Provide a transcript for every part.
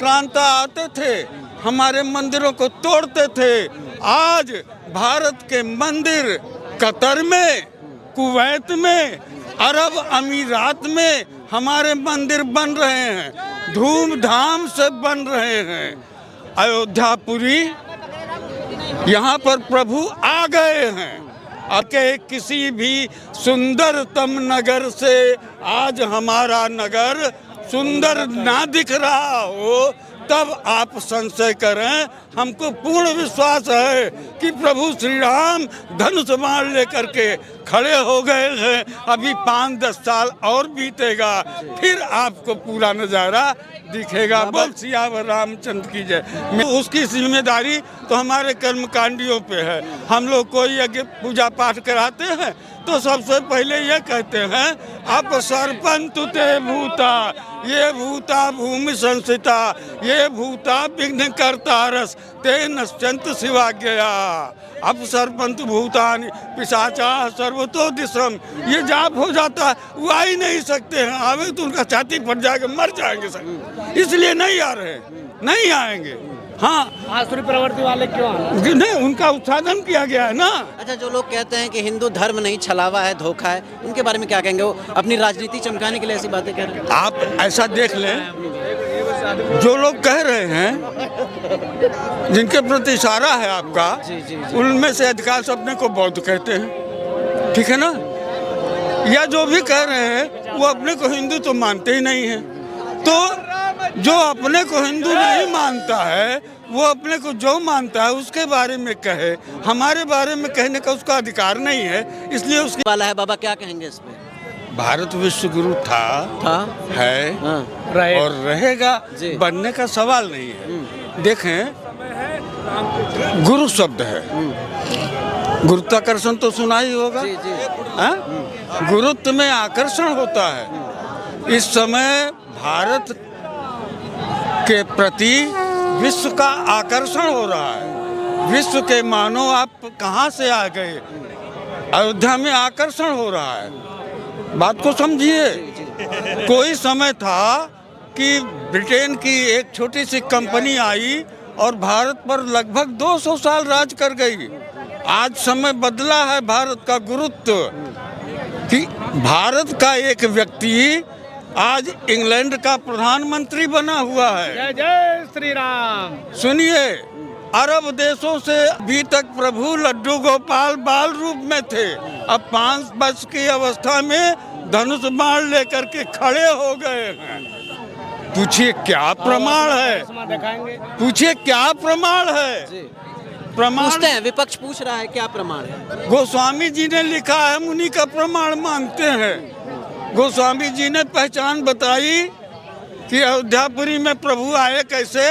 आक्रांता आते थे, हमारे मंदिरों को तोड़ते थे। आज भारत के मंदिर कतर में, कुवैत में, अरब अमीरात में हमारे मंदिर बन रहे हैं, धूमधाम से बन रहे हैं। अयोध्यापुरी, यहाँ पर प्रभु आ गए हैं। आके किसी भी सुंदरतम नगर से आज हमारा नगर सुंदर ना दिख रहा हो, तब आप संशय करें। हमको पूर्ण विश्वास है कि प्रभु श्री राम धनुष बाण लेकर के खड़े हो गए हैं। अभी 5-10 साल और बीतेगा, फिर आपको पूरा नज़ारा दिखेगा। बोल सियावर रामचंद्र की जय। उसकी जिम्मेदारी तो हमारे कर्मकांडियों पे है। हम लोग कोई यज्ञ पूजा पाठ कराते हैं तो सबसे पहले ये कहते हैं, अब सरपंतु ते भूता, ये भूता भूमि संस्थिता, ये भूता विघ्न करता रस ते नश्यंत शिवा गया। अब सरपंतु भूतानि पिशाचा सर्वतो दिशम, ये जाप हो जाता है, वो आ ही नहीं सकते हैं। आवे तो उनका छाती फट जाएगा, मर जाएंगे सब, इसलिए नहीं आ रहे, नहीं आएंगे। हाँ, आसुरी प्रवृत्ति वाले क्यों आना? नहीं, उनका उत्साधन किया गया है ना। अच्छा, जो लोग कहते हैं कि हिंदू धर्म नहीं, छलावा है, धोखा है, उनके बारे में क्या कहेंगे? वो अपनी राजनीति चमकाने के लिए ऐसी बातें कह रहे हैं। आप ऐसा देख लें, जो लोग कह रहे हैं, जिनके प्रति इशारा है आपका, उनमें से अधिकांश अपने को बौद्ध कहते हैं, ठीक है ना? या जो भी कह रहे हैं वो अपने को हिंदू तो मानते ही नहीं हैं। तो जो अपने को हिंदू नहीं मानता है, वो अपने को जो मानता है उसके बारे में कहे, हमारे बारे में कहने का उसका अधिकार नहीं है। इसलिए उसके वाला है बाबा, क्या कहेंगे इस पे? भारत विश्व गुरु था है हाँ। और रहेगा, बनने का सवाल नहीं है। देखें, गुरु शब्द है, गुरुत्वाकर्षण तो सुना ही होगा। गुरुत्व में आकर्षण होता है। इस समय भारत के प्रति विश्व का आकर्षण हो रहा है। विश्व के मानो आप कहाँ से आ गए, अयोध्या में आकर्षण हो रहा है। बात को समझिए। कोई समय था कि ब्रिटेन की एक छोटी सी कंपनी आई और भारत पर लगभग 200 साल राज कर गई। आज समय बदला है। भारत का गुरुत्व कि भारत का एक व्यक्ति आज इंग्लैंड का प्रधानमंत्री बना हुआ है। जय जय श्री राम। सुनिए, अरब देशों से अभी तक प्रभु लड्डू गोपाल बाल रूप में थे, अब 5 वर्ष की अवस्था में धनुष बाण लेकर के खड़े हो गए हैं। पूछिए क्या प्रमाण है? पूछिए क्या प्रमाण है? प्रमाण पूछते हैं, विपक्ष पूछ रहा है क्या प्रमाण है? गोस्वामी जी ने लिखा है, हम उन्हीं का प्रमाण मानते हैं। गोस्वामी जी ने पहचान बताई कि अयोध्यापुरी में प्रभु आए कैसे।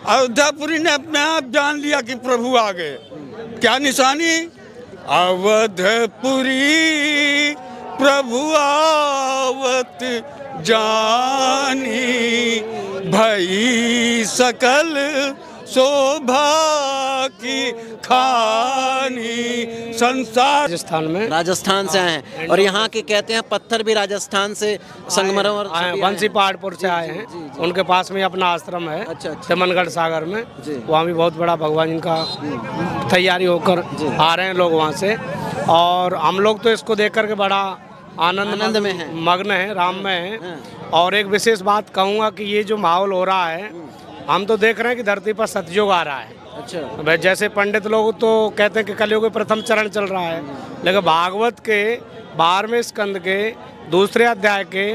अयोध्यापुरी ने अपने आप जान लिया कि प्रभु आ गए। क्या निशानी? अवधपुरी प्रभु आवत जानी, भई सकल शोभा की खानी संसार। राजस्थान से आए हैं और यहाँ के कहते हैं पत्थर भी राजस्थान से संगमरमर बंसी पहाड़पुर से आए हैं। उनके पास में अपना आश्रम है। अच्छा। तिमनगढ़ सागर में, वहाँ भी बहुत बड़ा भगवान इनका तैयारी होकर आ रहे हैं लोग वहाँ से। और हम लोग तो इसको देख करके बड़ा आनंद में हैं, मग्न है, राम में है। और एक विशेष बात कहूँगा कि ये जो माहौल हो रहा है, हम तो देख रहे हैं कि धरती पर सतयुग आ रहा है। अच्छा। जैसे पंडित लोग तो कहते हैं कि कलयुग के प्रथम चरण चल रहा है, लेकिन भागवत के 12वें स्कंद के 2 अध्याय के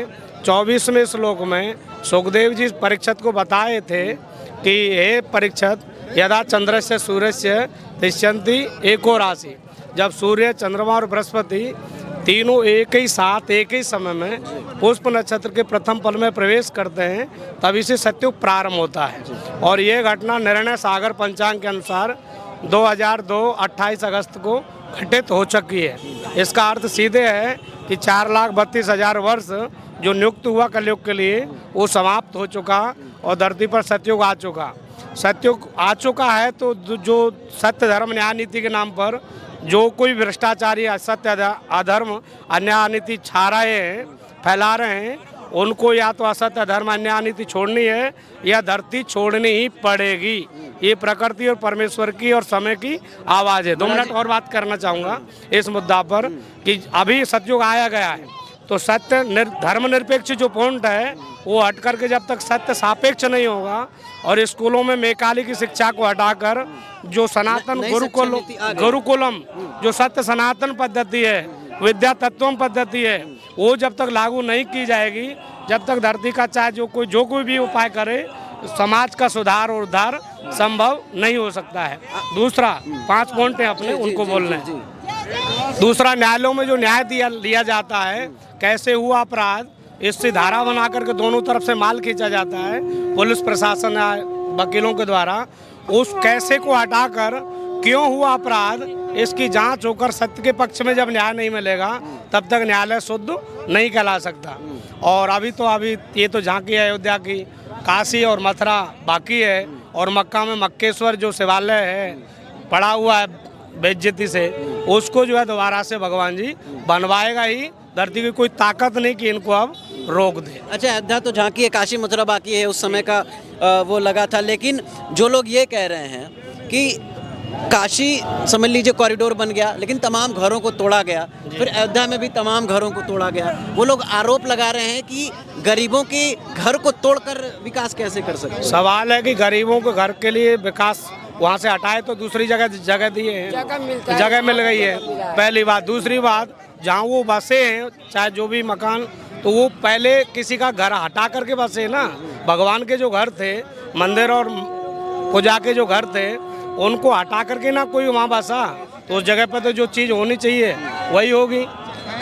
24वें श्लोक में सुखदेव जी परीक्षित को बताए थे कि हे परीक्षित, यदा चंद्रस्य सूर्यस्य तिष्ठन्ति एको राशि, जब सूर्य, चंद्रमा और बृहस्पति तीनों एक ही साथ एक ही समय में पुष्प नक्षत्र के प्रथम पल में प्रवेश करते हैं, तभी से सतयुग प्रारंभ होता है। और ये घटना निर्णय सागर पंचांग के अनुसार 2002 28 अगस्त को घटित हो चुकी है। इसका अर्थ सीधे है कि 4,32,000 वर्ष जो नियुक्त हुआ कलयुग के लिए, वो समाप्त हो चुका और धरती पर सतयुग आ चुका। सतयुग आ चुका है तो जो सत्य धर्म न्याय नीति के नाम पर जो कोई भ्रष्टाचारी, असत्य, अधर्म, अन्याय नीति छा रहे हैं, फैला रहे हैं, उनको या तो असत्य धर्म अन्याय नीति छोड़नी है या धरती छोड़नी ही पड़ेगी। ये प्रकृति और परमेश्वर की और समय की आवाज़ है। 2 मिनट और बात करना चाहूँगा इस मुद्दा पर कि अभी सतयुग आया गया है, तो सत्य धर्मनिरपेक्ष जो पॉइंट है वो हट करके जब तक सत्य सापेक्ष नहीं होगा और स्कूलों में मैकाली की शिक्षा को हटाकर जो सनातन गुरुकुलम जो सत्य सनातन पद्धति है, विद्या तत्वम पद्धति है, वो जब तक लागू नहीं की जाएगी, जब तक धरती का चाहे जो कोई भी उपाय करे, समाज का सुधार और उद्धार संभव नहीं हो सकता है। दूसरा 5 पॉइंट है अपने, उनको बोलना है। दूसरा, न्यायालयों में जो न्याय दिया जाता है, कैसे हुआ अपराध, इससे धारा बना करके दोनों तरफ से माल खींचा जाता है पुलिस प्रशासन या वकीलों के द्वारा, उस कैसे को हटाकर क्यों हुआ अपराध इसकी जांच होकर सत्य के पक्ष में जब न्याय नहीं मिलेगा तब तक न्यायालय शुद्ध नहीं कहला सकता। और अभी ये तो झांकी है अयोध्या की, काशी और मथुरा बाकी है, और मक्का में मक्केश्वर जो शिवालय है पड़ा हुआ है बेइज्जती से, उसको जो है दोबारा से भगवान जी बनवाएगा ही। धरती की कोई ताकत नहीं कि इनको अब रोक दे। अच्छा, अयोध्या तो झांकी है, काशी मथुरा बाकी है, उस समय का वो लगा था। लेकिन जो लोग ये कह रहे हैं कि काशी समझ लीजिए कॉरिडोर बन गया, लेकिन तमाम घरों को तोड़ा गया, फिर अयोध्या में भी तमाम घरों को तोड़ा गया, वो लोग आरोप लगा रहे हैं कि गरीबों के घर को तोड़कर विकास कैसे कर सकते। सवाल है कि गरीबों के घर के लिए विकास वहाँ से हटाए तो दूसरी जगह दिए हैं, जगह मिल गई है, पहली बात। दूसरी बात, जहाँ वो बसे हैं चाहे जो भी मकान, तो वो पहले किसी का घर हटा करके बसे ना। भगवान के जो घर थे, मंदिर और पूजा के जो घर थे, उनको हटा करके ना कोई वहाँ बसा, तो उस जगह पर तो जो चीज़ होनी चाहिए वही होगी।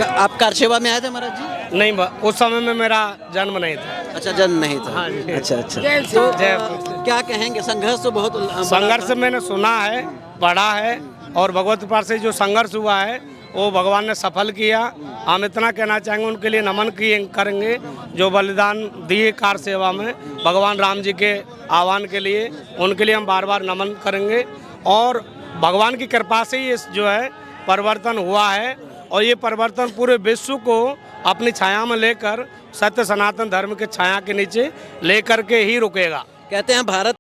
आप कारसेवा में आए थे महाराज जी? नहीं, उस समय में मेरा जन्म नहीं था। अच्छा, जन्म नहीं था। हाँ जी। अच्छा। तो क्या कहेंगे, संघर्ष तो बहुत संघर्ष मैंने सुना है, पढ़ा है, और भगवत कृपा से जो संघर्ष हुआ है वो भगवान ने सफल किया। हम इतना कहना चाहेंगे, उनके लिए नमन करेंगे जो बलिदान दिए कार सेवा में भगवान राम जी के आह्वान के लिए, उनके लिए हम बार बार नमन करेंगे। और भगवान की कृपा से ये जो है परिवर्तन हुआ है, और ये परिवर्तन पूरे विश्व को अपनी छाया में लेकर सत्य सनातन धर्म के छाया के नीचे लेकर के ही रुकेगा। कहते हैं भारत